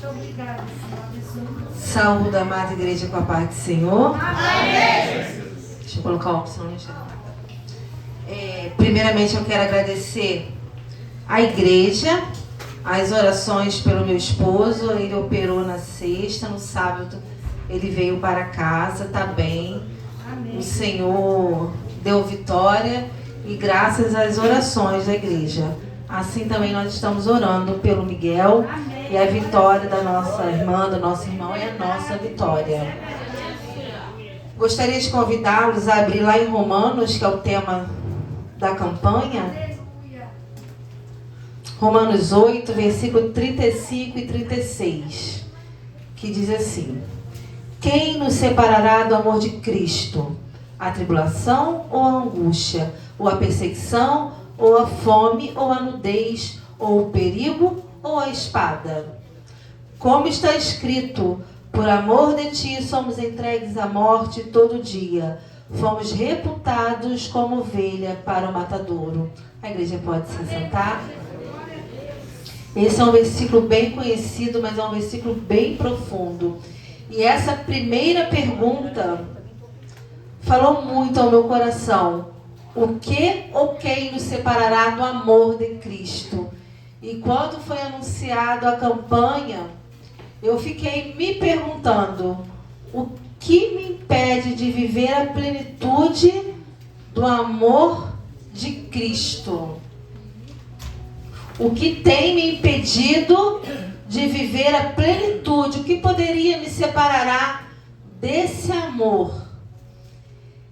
Obrigada, Senhor. Saúde a amada igreja com a paz do Senhor. Amém. Deixa eu colocar o óculos, senão não enxergo. Primeiramente eu quero agradecer à igreja, as orações pelo meu esposo. Ele operou na sexta, no sábado ele veio para casa, está bem. Amém. O Senhor deu vitória e graças às orações da igreja. Assim também nós estamos orando pelo Miguel. Amém. E a vitória da nossa irmã, do nosso irmão é a nossa vitória. Gostaria de convidá-los a abrir lá em Romanos, que é o tema da campanha. Aleluia. Romanos 8, versículo 35 e 36. Que diz assim: Quem nos separará do amor de Cristo? A tribulação ou a angústia? Ou a perseguição? Ou a fome? Ou a nudez? Ou o perigo? Ou a espada? Como está escrito: por amor de ti somos entregues à morte todo dia. Fomos reputados como ovelha para o matadouro. A igreja pode se sentar. Esse é um versículo bem conhecido, mas é um versículo bem profundo. E essa primeira pergunta falou muito ao meu coração. O que ou quem nos separará do amor de Cristo? E quando foi anunciado a campanha, eu fiquei me perguntando: o que me impede de viver a plenitude do amor de Cristo? O que tem me impedido de viver a plenitude? O que poderia me separar desse amor?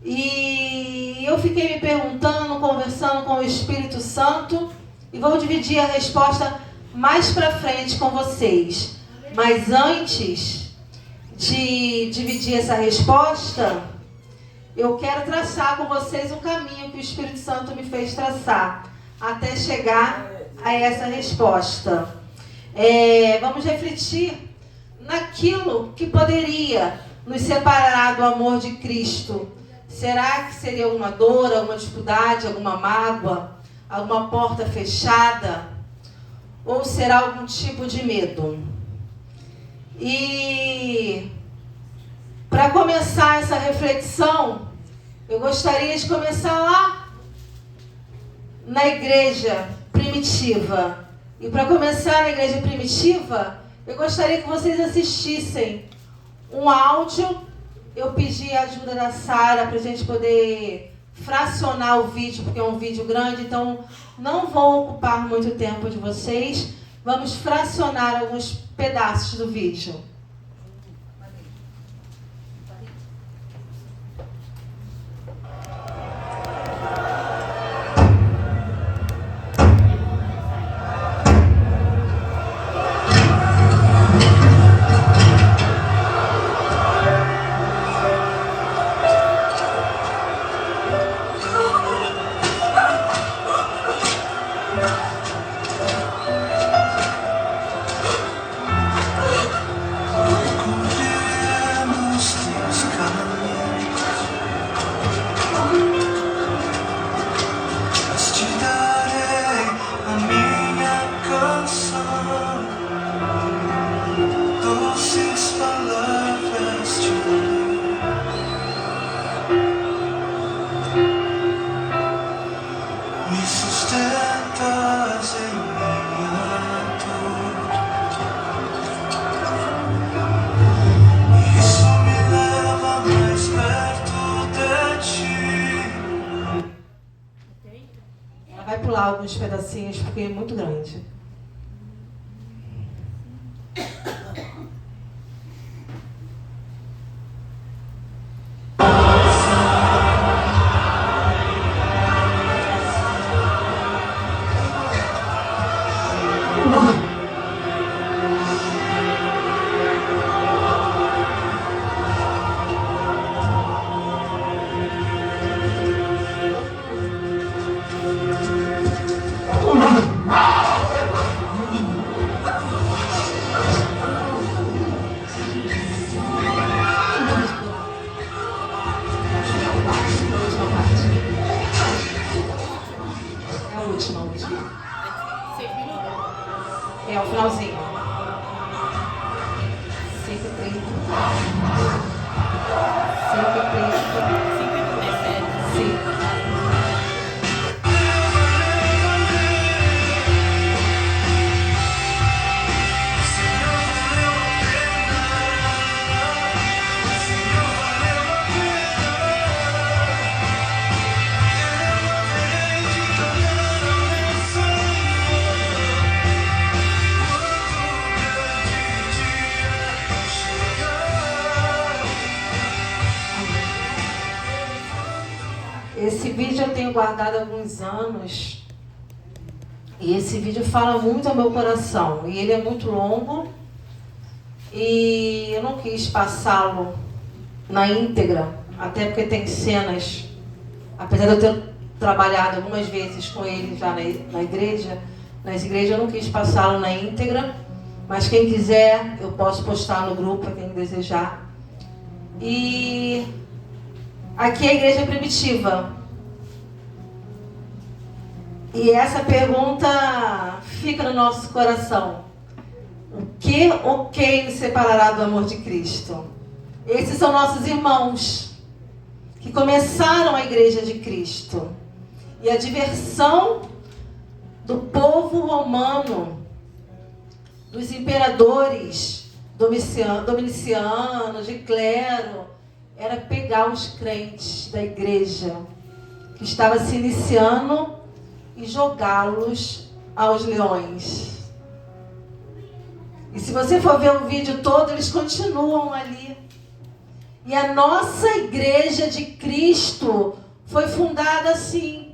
E eu fiquei me perguntando, conversando com o Espírito Santo, e vou dividir a resposta mais para frente com vocês. Mas antes de dividir essa resposta, eu quero traçar com vocês um caminho que o Espírito Santo me fez traçar até chegar a essa resposta. Vamos refletir naquilo que poderia nos separar do amor de Cristo. Será que seria alguma dor, alguma dificuldade, alguma mágoa, alguma porta fechada? Ou será algum tipo de medo? E para começar essa reflexão, eu gostaria de começar lá na igreja primitiva. E para começar na igreja primitiva, eu gostaria que vocês assistissem um áudio. Eu pedi a ajuda da Sara para a gente poder fracionar o vídeo, porque é um vídeo grande, então não vou ocupar muito tempo de vocês. Vamos fracionar alguns pedaços do vídeo. Vai pular alguns pedacinhos porque é muito grande. Sim. Esse vídeo eu tenho guardado há alguns anos. E esse vídeo fala muito ao meu coração. E ele é muito longo. E eu não quis passá-lo na íntegra. Até porque tem cenas. Apesar de eu ter trabalhado algumas vezes com ele já na igreja. Nas igrejas eu não quis passá-lo na íntegra. Mas quem quiser, eu posso postar no grupo, quem desejar. E aqui é a igreja primitiva. E essa pergunta fica no nosso coração. O que ou quem nos separará do amor de Cristo? Esses são nossos irmãos que começaram a igreja de Cristo. E a diversão do povo romano, dos imperadores Domiciano, de clero, era pegar os crentes da igreja que estava se iniciando e jogá-los aos leões. E se você for ver o vídeo todo, eles continuam ali. E a nossa igreja de Cristo foi fundada assim.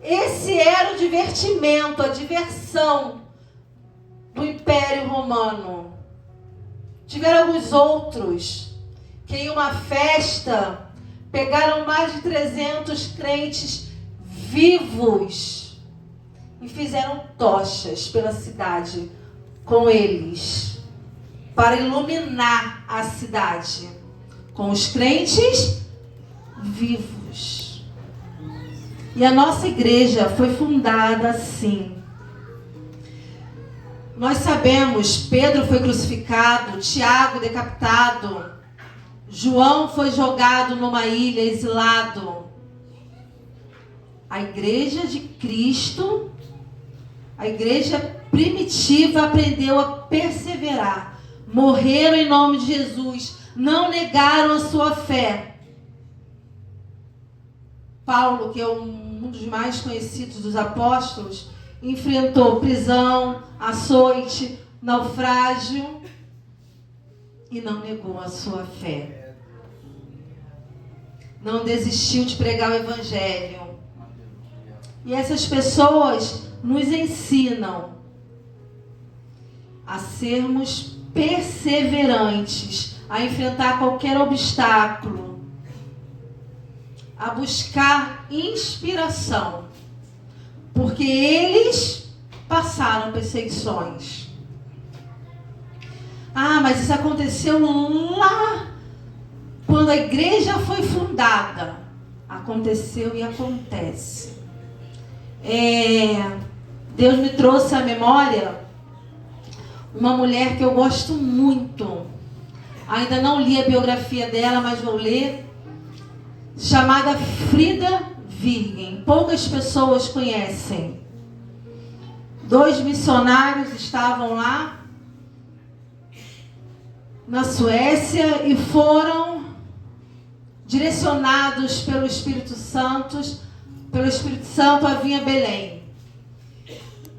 Esse era o divertimento, a diversão do Império Romano. Tiveram alguns outros que em uma festa pegaram mais de 300 crentes vivos e fizeram tochas pela cidade com eles para iluminar a cidade com os crentes vivos. E a nossa igreja foi fundada assim. Nós sabemos, Pedro foi crucificado, Tiago decapitado, João foi jogado numa ilha, exilado. A igreja de Cristo, a igreja primitiva aprendeu a perseverar. Morreram em nome de Jesus, não negaram a sua fé. Paulo, que é um dos mais conhecidos dos apóstolos, enfrentou prisão, açoite, naufrágio e não negou a sua fé. Não desistiu de pregar o evangelho. E essas pessoas nos ensinam a sermos perseverantes, a enfrentar qualquer obstáculo, a buscar inspiração, porque eles passaram perseguições. Ah, mas isso aconteceu lá quando a igreja foi fundada. Aconteceu e acontece. Deus me trouxe à memória uma mulher que eu gosto muito. Ainda não li a biografia dela, mas vou ler. Chamada Frida Virgem. Poucas pessoas conhecem. 2 missionários estavam lá na Suécia e foram direcionados pelo Espírito Santo a vir a Belém.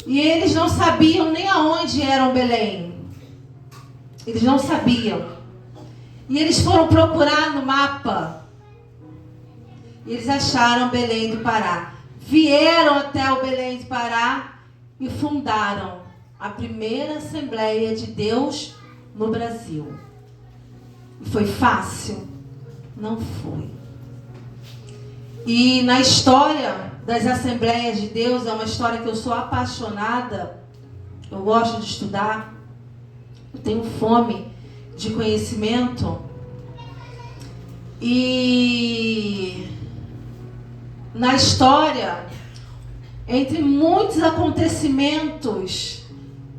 E eles não sabiam nem aonde era Belém. Eles não sabiam. E eles foram procurar no mapa. E eles acharam Belém do Pará. Vieram até o Belém do Pará e fundaram a primeira Assembleia de Deus no Brasil. Foi fácil? Não foi. E na história das Assembleias de Deus, é uma história que eu sou apaixonada, eu gosto de estudar, eu tenho fome de conhecimento. E na história, entre muitos acontecimentos,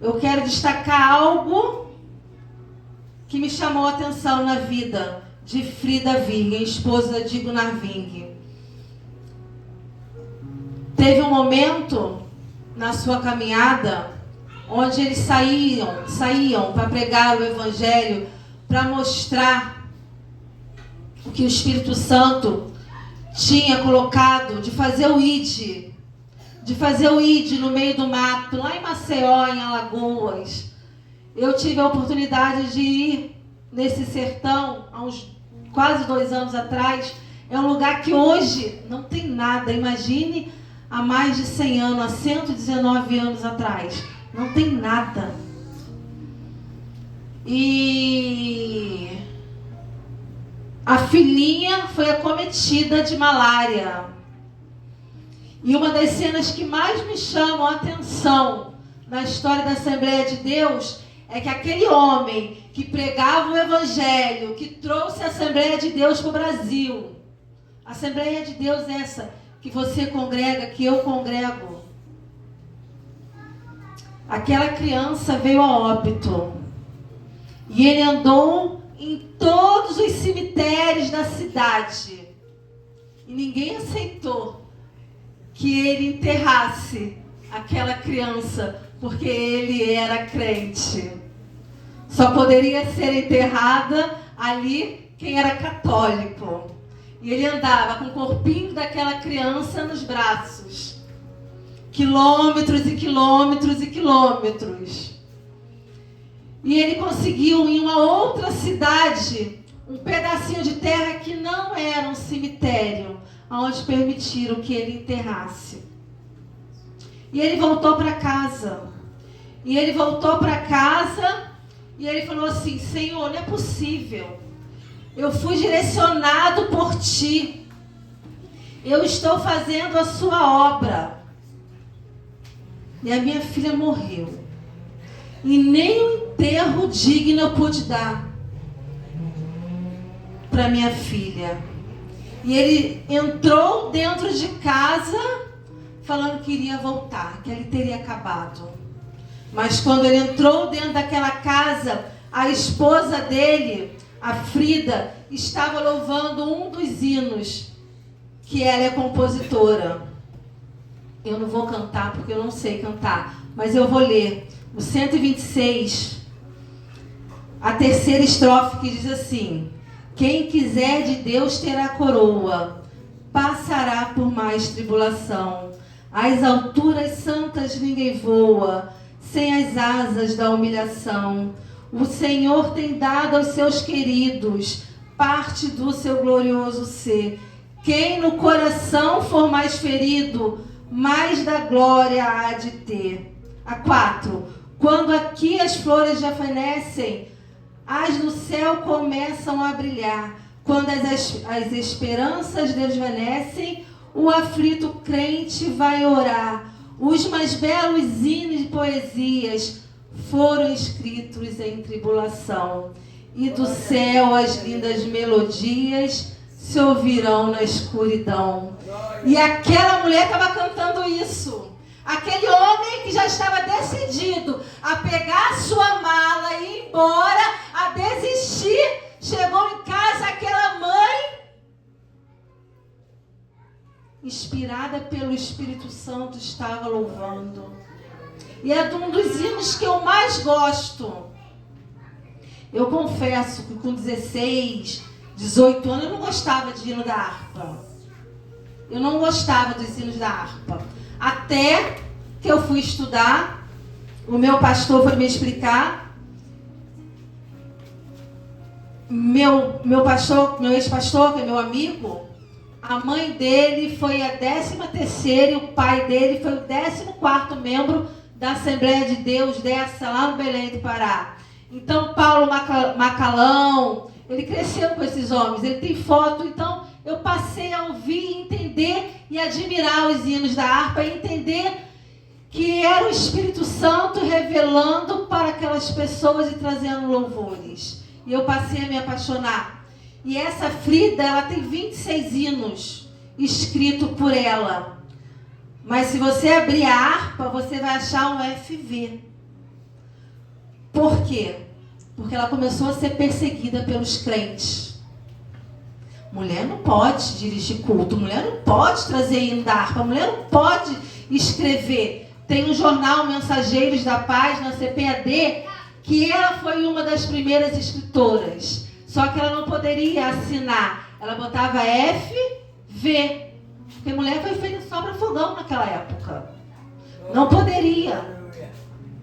eu quero destacar algo que que me chamou a atenção na vida de Frida Virgem, esposa de Gunnar Ving. Teve um momento na sua caminhada onde eles saíam para pregar o Evangelho, para mostrar o que o Espírito Santo tinha colocado de fazer o ID no meio do mato, lá em Maceió, em Alagoas. Eu tive a oportunidade de ir nesse sertão há uns quase 2 anos atrás. É um lugar que hoje não tem nada. Imagine há mais de 100 anos, há 119 anos atrás. Não tem nada. E a filhinha foi acometida de malária. E uma das cenas que mais me chamam a atenção na história da Assembleia de Deus é que aquele homem que pregava o Evangelho, que trouxe a Assembleia de Deus para o Brasil, a Assembleia de Deus é essa que você congrega, que eu congrego. Aquela criança veio a óbito. E ele andou em todos os cemitérios da cidade. E ninguém aceitou que ele enterrasse aquela criança, porque ele era crente. Só poderia ser enterrada ali quem era católico. E ele andava com o corpinho daquela criança nos braços. Quilômetros e quilômetros e quilômetros. E ele conseguiu em uma outra cidade um pedacinho de terra que não era um cemitério, onde permitiram que ele enterrasse. E ele voltou para casa. E ele falou assim: Senhor, não é possível. Eu fui direcionado por ti. Eu estou fazendo a sua obra. E a minha filha morreu. E nem um enterro digno eu pude dar para minha filha. E ele entrou dentro de casa falando que iria voltar, que ele teria acabado. Mas quando ele entrou dentro daquela casa, a esposa dele, a Frida, estava louvando um dos hinos, que ela é compositora. Eu não vou cantar porque eu não sei cantar, mas eu vou ler o 126, a terceira estrofe, que diz assim: quem quiser de Deus terá coroa, passará por mais tribulação. Às alturas santas ninguém voa, sem as asas da humilhação. O Senhor tem dado aos seus queridos parte do seu glorioso ser. Quem no coração for mais ferido, mais da glória há de ter. A 4. Quando aqui as flores já fenecem, as no céu começam a brilhar. Quando as esperanças desvanecem, o aflito crente vai orar. Os mais belos hinos e poesias foram escritos em tribulação. E do céu as lindas melodias se ouvirão na escuridão. E aquela mulher estava cantando isso. Aquele homem que já estava decidido a pegar a sua mala e ir embora, a desistir, chegou em casa, aquela mãe, inspirada pelo Espírito Santo, estava louvando. E é um dos hinos que eu mais gosto. Eu confesso que com 16, 18 anos eu não gostava de hino da harpa. Eu não gostava dos hinos da harpa. Até que eu fui estudar, o meu pastor foi me explicar. Meu ex-pastor, que é meu amigo, a mãe dele foi a 13ª e o pai dele foi o 14º membro da Assembleia de Deus dessa, lá no Belém do Pará. Então, Paulo Macalão, ele cresceu com esses homens, ele tem foto. Então, eu passei a ouvir, entender e admirar os hinos da harpa, e entender que era o Espírito Santo revelando para aquelas pessoas e trazendo louvores. E eu passei a me apaixonar. E essa Frida, ela tem 26 hinos escritos por ela. Mas se você abrir a harpa, você vai achar um FV. Por quê? porque ela começou a ser perseguida pelos crentes. Mulher não pode dirigir culto, mulher não pode trazer hino da harpa, mulher não pode escrever. Tem um jornal Mensageiros da Paz na CPAD, que ela foi uma das primeiras escritoras. Só que ela não poderia assinar. Ela botava FV, porque mulher foi feita só para fogão naquela época. Não poderia.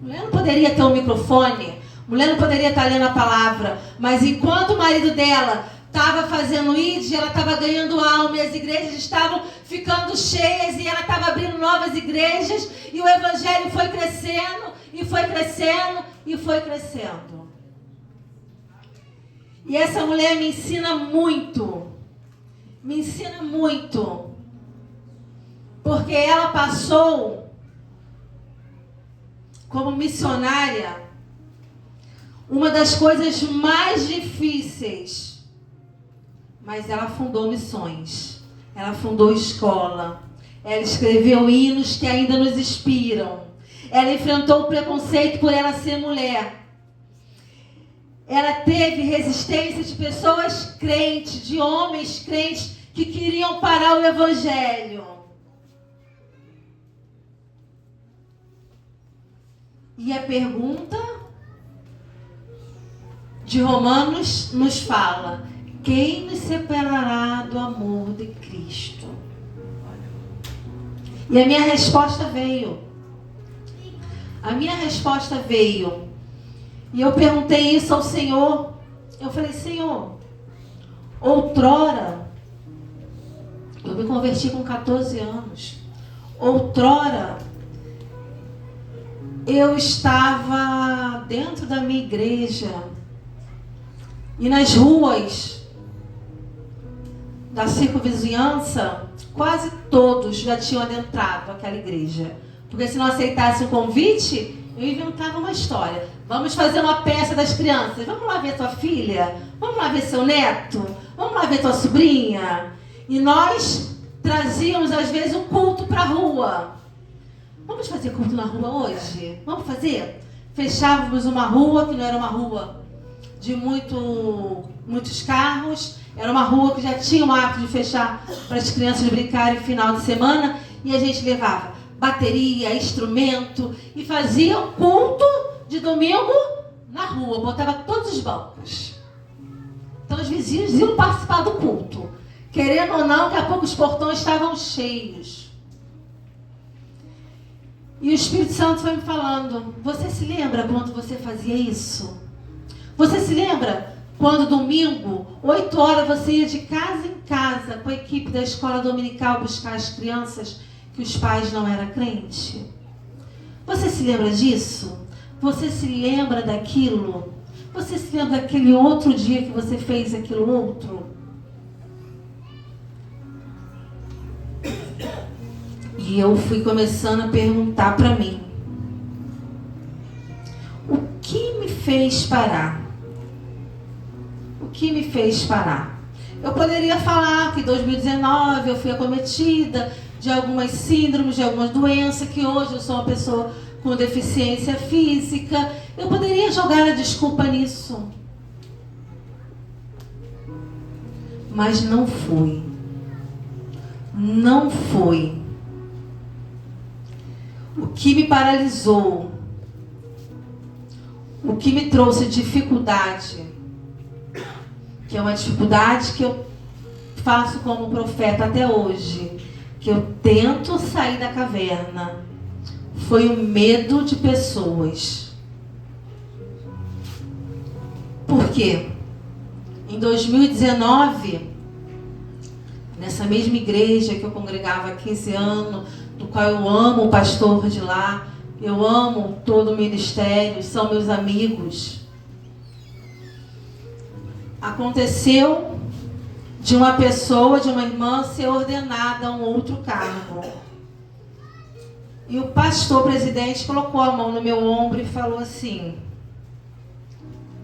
Mulher não poderia ter um microfone, mulher não poderia estar lendo a palavra. Mas enquanto o marido dela estava fazendo ID, ela estava ganhando alma, e as igrejas estavam ficando cheias, e ela estava abrindo novas igrejas, e o evangelho foi crescendo, e foi crescendo, e foi crescendo. E essa mulher me ensina muito, porque ela passou como missionária uma das coisas mais difíceis. Mas ela fundou missões, ela fundou escola, ela escreveu hinos que ainda nos inspiram, ela enfrentou o preconceito por ela ser mulher, ela teve resistência de pessoas crentes, de homens crentes que queriam parar o evangelho. E a pergunta de Romanos nos fala: quem nos separará do amor de Cristo? E a minha resposta veio. E eu perguntei isso ao Senhor. Eu falei: Senhor, outrora, eu me converti com 14 anos. Outrora, eu estava dentro da minha igreja. E nas ruas da circunvizinhança, quase todos já tinham adentrado aquela igreja. Porque se não aceitasse o convite, eu inventava uma história. Vamos fazer uma peça das crianças. Vamos lá ver tua filha? Vamos lá ver seu neto? Vamos lá ver tua sobrinha? E nós trazíamos, às vezes, um culto para a rua. Vamos fazer culto na rua hoje? Vamos fazer? Fechávamos uma rua, que não era uma rua de muitos carros. Era uma rua que já tinha o hábito de fechar para as crianças brincarem no final de semana. E a gente levava bateria, instrumento e fazia um culto de domingo na rua. Botava todos os bancos. Então os vizinhos iam participar do culto. Querendo ou não, daqui a pouco os portões estavam cheios. E o Espírito Santo foi me falando: você se lembra quando você fazia isso? Você se lembra quando domingo, 8 horas, você ia de casa em casa com a equipe da escola dominical buscar as crianças que os pais não eram crentes? Você se lembra disso? Você se lembra daquilo? Você se lembra daquele outro dia que você fez aquilo outro? E eu fui começando a perguntar para mim: o que me fez parar? O que me fez parar? Eu poderia falar que em 2019 eu fui acometida de algumas síndromes, de algumas doenças, que hoje eu sou uma pessoa com deficiência física. Eu poderia jogar a desculpa nisso. Mas não fui. Não foi. O que me paralisou, o que me trouxe dificuldade, que é uma dificuldade que eu faço como profeta até hoje, que eu tento sair da caverna, foi o medo de pessoas. Por quê? Em 2019, nessa mesma igreja que eu congregava há 15 anos, do qual eu amo o pastor de lá, eu amo todo o ministério, são meus amigos. Aconteceu de uma pessoa, de uma irmã, ser ordenada a um outro cargo. E o pastor presidente colocou a mão no meu ombro e falou assim: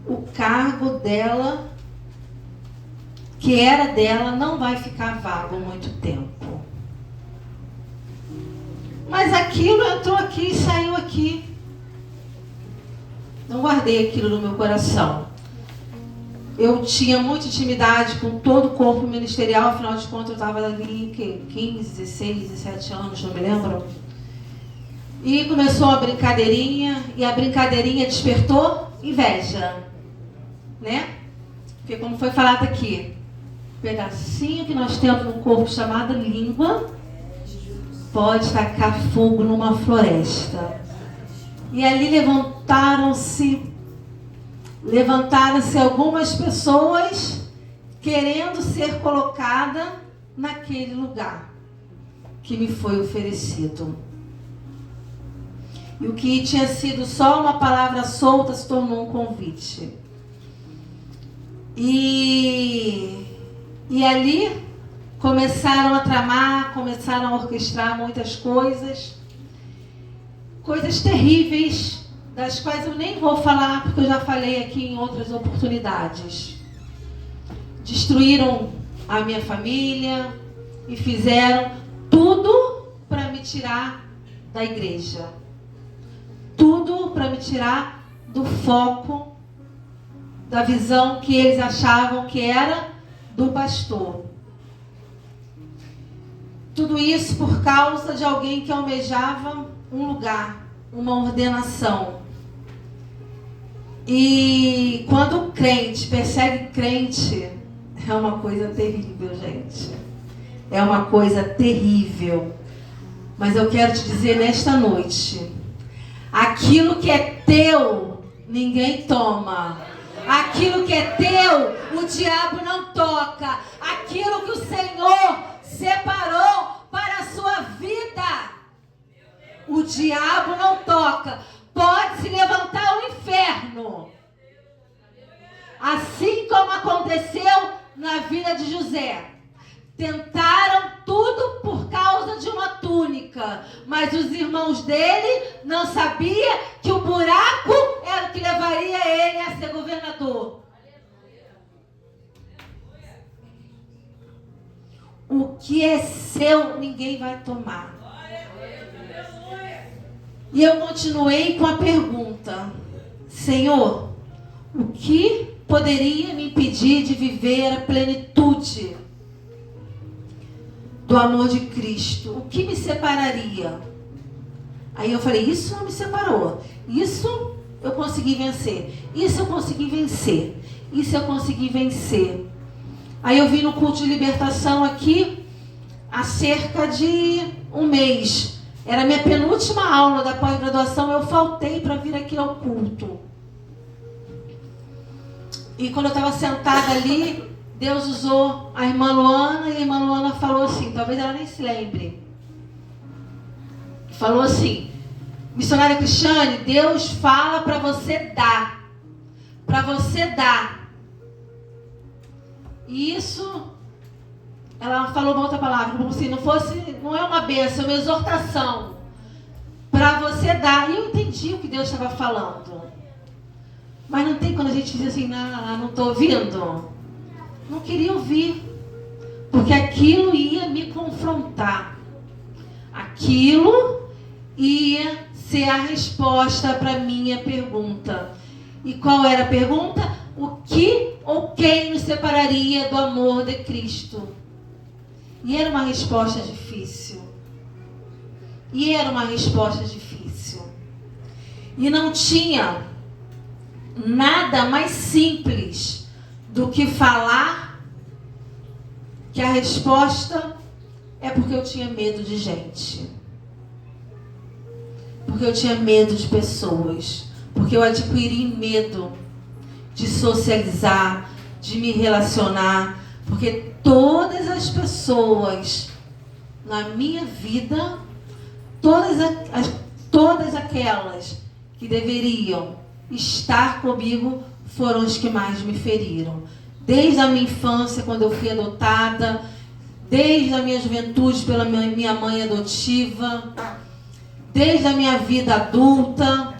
o cargo dela, que era dela, não vai ficar vago muito tempo. Mas aquilo entrou aqui e saiu aqui. não guardei aquilo no meu coração. Eu tinha muita intimidade com todo o corpo ministerial, afinal de contas eu estava ali 15, 16, 17 anos, não me lembro. E começou a brincadeirinha, e a brincadeirinha despertou inveja, né? Porque como foi falado aqui, o pedacinho que nós temos no corpo chamado língua pode tacar fogo numa floresta. E ali levantaram-se algumas pessoas querendo ser colocada naquele lugar que me foi oferecido. E o que tinha sido só uma palavra solta se tornou um convite. E ali começaram a tramar, começaram a orquestrar muitas coisas terríveis, das quais eu nem vou falar, porque eu já falei aqui em outras oportunidades. Destruíram a minha família e fizeram tudo para me tirar da igreja. Tudo para me tirar do foco, da visão que eles achavam que era do pastor. Tudo isso por causa de alguém que almejava um lugar, uma ordenação. E quando o crente persegue crente, é uma coisa terrível, gente. É uma coisa terrível. Mas eu quero te dizer nesta noite, aquilo que é teu, ninguém toma. Aquilo que é teu, o diabo não toca. Aquilo que o Senhor separou para a sua vida, o diabo não toca. Pode se levantar o inferno. Assim como aconteceu na vida de José. Tentaram tudo por causa de uma túnica. Mas os irmãos dele não sabiam que o buraco era o que levaria ele a ser governador. O que é seu, ninguém vai tomar. E eu continuei com a pergunta: Senhor, o que poderia me impedir de viver a plenitude do amor de Cristo? O que me separaria? Aí eu falei, isso não me separou. Isso eu consegui vencer. Isso eu consegui vencer. Isso eu consegui vencer. Aí eu vim no culto de libertação aqui há cerca de um mês. Era a minha penúltima aula da pós-graduação. Eu faltei para vir aqui ao culto. E quando eu estava sentada ali, Deus usou a irmã Luana, e a irmã Luana falou assim, talvez ela nem se lembre. Falou assim: missionária Cristiane, Deus fala para você dar. Para você dar. E isso, ela falou uma outra palavra, como se não é uma bênção, é uma exortação. Para você dar. E eu entendi o que Deus estava falando. Mas não tem quando a gente diz assim, não estou ouvindo. Não queria ouvir. Porque aquilo ia me confrontar. Aquilo ia ser a resposta para a minha pergunta. E qual era a pergunta? O que ou quem nos separaria do amor de Cristo? E era uma resposta difícil. E não tinha nada mais simples do que falar que a resposta é porque eu tinha medo de gente. Porque eu tinha medo de pessoas. Porque eu adquiri medo de socializar, de me relacionar. Porque todas as pessoas na minha vida, todas aquelas que deveriam estar comigo foram os que mais me feriram. Desde a minha infância, quando eu fui adotada, desde a minha juventude pela minha mãe adotiva, desde a minha vida adulta,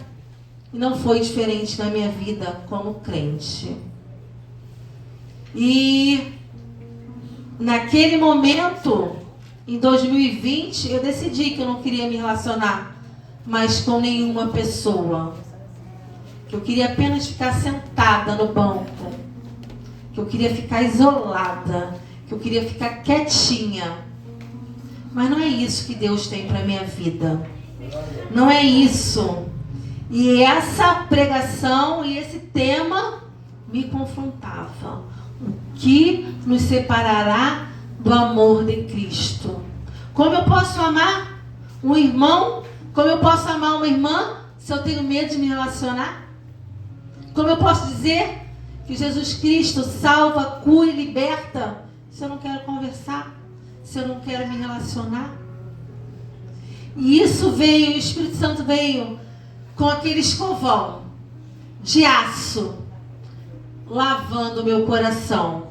e não foi diferente na minha vida como crente. E naquele momento, em 2020, eu decidi que eu não queria me relacionar mais com nenhuma pessoa que eu queria apenas ficar sentada no banco, que eu queria ficar isolada, que eu queria ficar quietinha. Mas não é isso que Deus tem para minha vida. Não é isso. E essa pregação e esse tema me confrontava. O que nos separará do amor de Cristo? Como eu posso amar um irmão? Como eu posso amar uma irmã se eu tenho medo de me relacionar? Como eu posso dizer que Jesus Cristo salva, cura e liberta se eu não quero conversar? Se eu não quero me relacionar? E isso veio, o Espírito Santo veio com aquele escovão de aço, lavando o meu coração.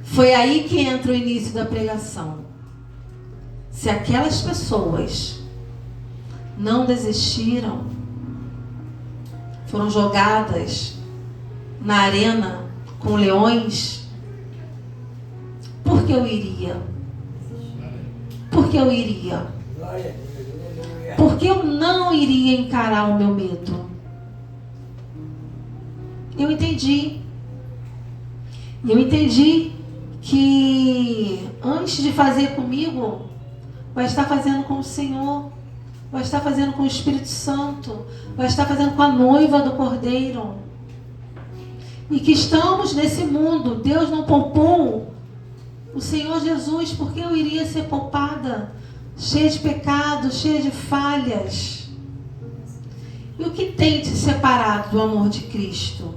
Foi aí que entra o início da pregação. Se aquelas pessoas não desistiram, foram jogadas na arena com leões, por que eu iria? Por que eu iria? Por que eu não iria encarar o meu medo? Eu entendi. Eu entendi que antes de fazer comigo, vai estar fazendo com o Senhor, vai estar fazendo com o Espírito Santo, vai estar fazendo com a noiva do Cordeiro. E que estamos nesse mundo, Deus não poupou o Senhor Jesus, porque eu iria ser poupada, cheia de pecados, cheia de falhas. E o que tem te separado do amor de Cristo?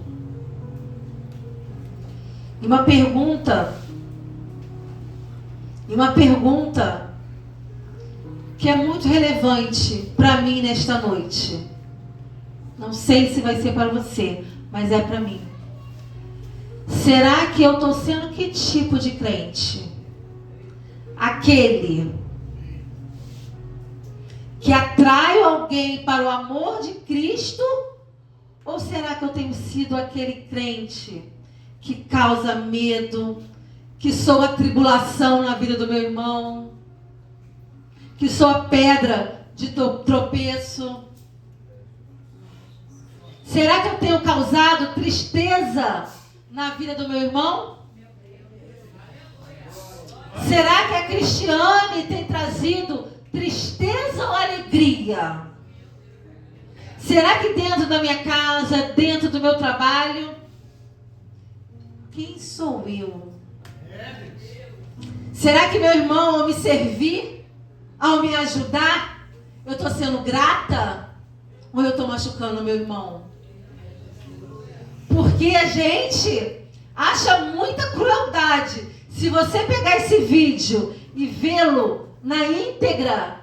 E uma pergunta que é muito relevante para mim nesta noite. Não sei se vai ser para você, mas é para mim. Será que eu estou sendo que tipo de crente? Aquele que atrai alguém para o amor de Cristo? Ou será que eu tenho sido aquele crente que causa medo, que sou a tribulação na vida do meu irmão, que sou a pedra de tropeço? Será que eu tenho causado tristeza na vida do meu irmão? Será que a Cristiane tem trazido tristeza ou alegria? Será que dentro da minha casa, dentro do meu trabalho, quem sou eu? Será que meu irmão, ao me servir, ao me ajudar, eu estou sendo grata? Ou eu estou machucando o meu irmão? Porque a gente acha muita crueldade. Se você pegar esse vídeo e vê-lo na íntegra,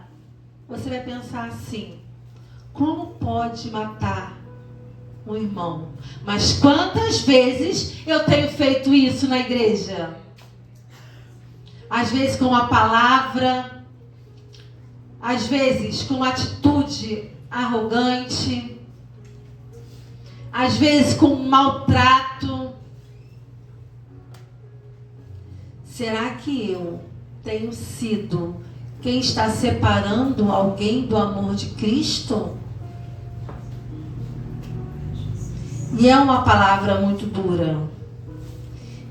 você vai pensar assim: como pode matar um irmão? Mas quantas vezes eu tenho feito isso na igreja? Às vezes com uma palavra, às vezes com uma atitude arrogante, às vezes com um maltrato. Será que eu tenho sido quem está separando alguém do amor de Cristo? E é uma palavra muito dura.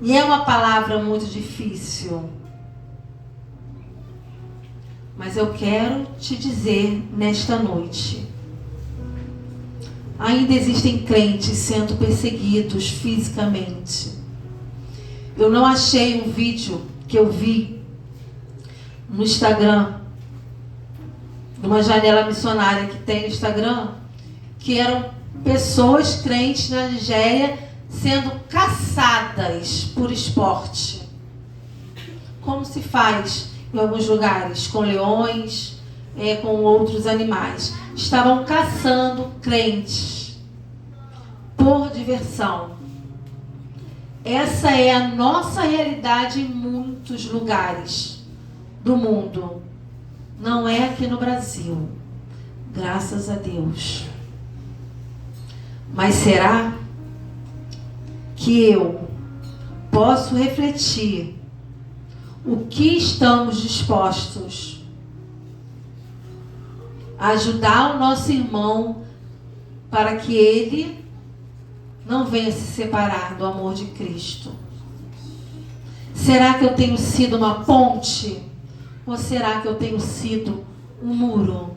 E é uma palavra muito difícil. Mas eu quero te dizer nesta noite: ainda existem crentes sendo perseguidos fisicamente. Eu não achei um vídeo que eu vi no Instagram, numa janela missionária que tem no Instagram, que eram pessoas crentes na Nigéria sendo caçadas por esporte. Como se faz em alguns lugares, com leões, com outros animais. Estavam caçando crentes por diversão. Essa é a nossa realidade em muitos lugares do mundo. Não é aqui no Brasil, graças a Deus. Mas será que eu posso refletir o que estamos dispostos a ajudar o nosso irmão para que ele não venha se separar do amor de Cristo? Será que eu tenho sido uma ponte? Ou será que eu tenho sido um muro?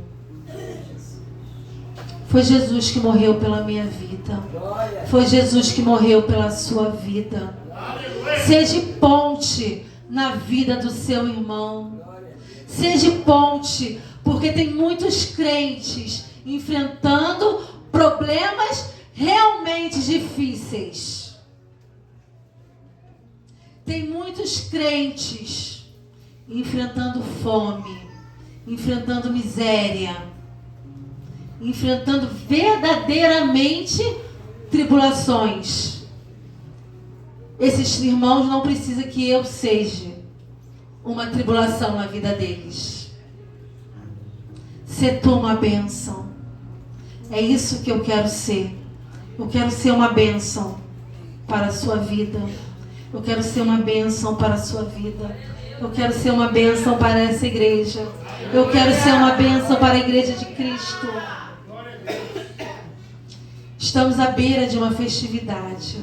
Foi Jesus que morreu pela minha vida. Foi Jesus que morreu pela sua vida. Seja ponte na vida do seu irmão. Seja ponte, porque tem muitos crentes enfrentando problemas realmente difíceis. Tem muitos crentes enfrentando fome, enfrentando miséria, enfrentando verdadeiramente tribulações. Esses irmãos não precisam que eu seja uma tribulação na vida deles. Ser tu uma bênção. É isso que eu quero ser. Eu quero ser uma bênção para a sua vida. Eu quero ser uma bênção para a sua vida. Eu quero ser uma bênção para essa igreja. Eu quero ser uma bênção para a igreja de Cristo. Estamos à beira de uma festividade.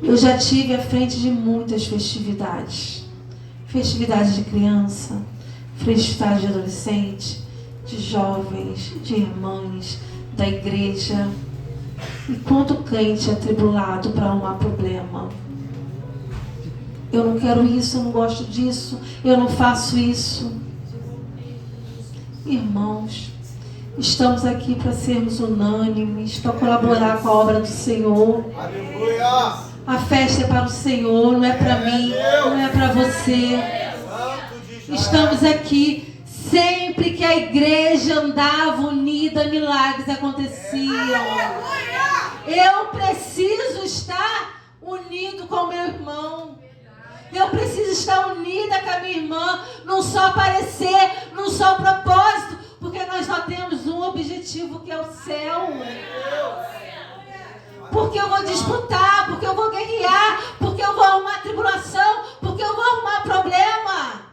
Eu já tive à frente de muitas festividades. Festividade de criança, festividade de adolescente, de jovens, de irmãs, da igreja. E quanto crente atribulado para arrumar problema. Eu não quero isso, eu não gosto disso, eu não faço isso. Irmãos, estamos aqui para sermos unânimes, para colaborar com a obra do Senhor. Aleluia! A festa é para o Senhor, não é para mim, não é para você. Estamos aqui. Sempre que a igreja andava unida, milagres aconteciam. Eu preciso estar unido com o meu irmão. Eu preciso estar unida com a minha irmã. Não só aparecer, não só propósito, porque nós só temos um objetivo, que é o céu. Porque eu vou disputar, porque eu vou guerrear, porque eu vou arrumar tribulação, porque eu vou arrumar problema.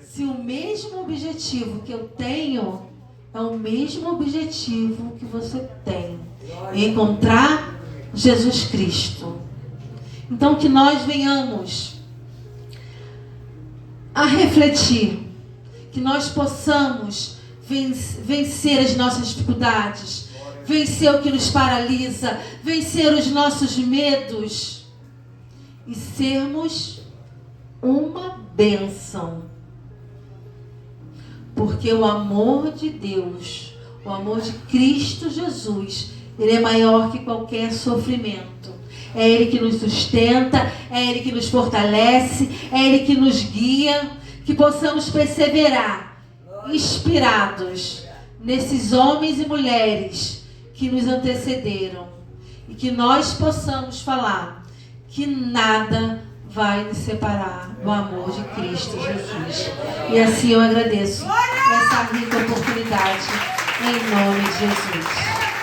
Se o mesmo objetivo que eu tenho é o mesmo objetivo que você tem, encontrar Jesus Cristo. Então que nós venhamos a refletir, que nós possamos vencer as nossas dificuldades, vencer o que nos paralisa, vencer os nossos medos e sermos uma bênção. Porque o amor de Deus, o amor de Cristo Jesus, ele é maior que qualquer sofrimento. É Ele que nos sustenta, é Ele que nos fortalece, é Ele que nos guia, que possamos perseverar, inspirados nesses homens e mulheres que nos antecederam. E que nós possamos falar que nada vai nos separar do amor de Cristo Jesus. E assim eu agradeço essa rica oportunidade, em nome de Jesus.